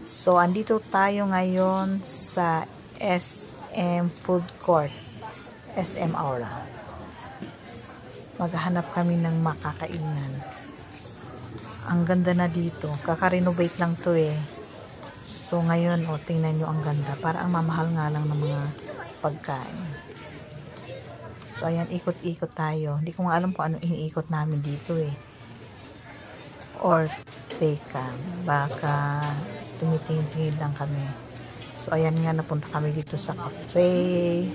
So, andito tayo ngayon sa SM Food Court, SM Aura. Maghahanap kami ng makakainan. Ang ganda na dito. Kaka-renovate lang to eh. So, ngayon, tingnan nyo ang ganda. Para ang mamahal nga lang ng mga pagkain. So, ayan, ikot-ikot tayo. Hindi ko nga alam kung ano iniikot namin dito eh. Or, teka, baka tumitingin-tingin lang kami. So, ayan nga, napunta kami dito sa cafe.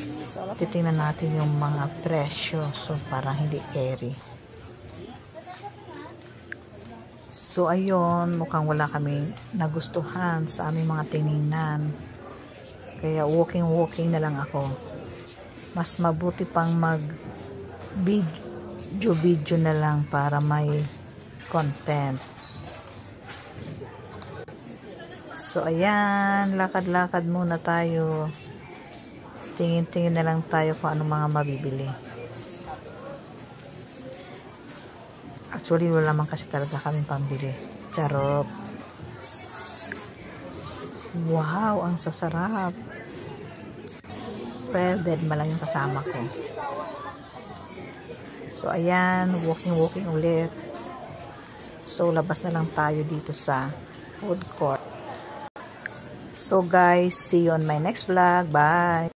Titingnan natin yung mga presyo. So, parang hindi carry. So, ayun, mukhang wala kami nagustuhan sa aming mga tiningnan. Kaya, walking na lang ako. Mas mabuti pang mag-video na lang para may content. So, ayan, lakad-lakad muna tayo. Tingin-tingin na lang tayo kung ano mga mabibili. Actually, wala man kasi talaga kaming pambili. Charot. Wow, ang sasarap. Well, dead ma lang yung kasama ko. So, ayan, walking ulit. So, labas na lang tayo dito sa food court. So, guys, see you on my next vlog. Bye!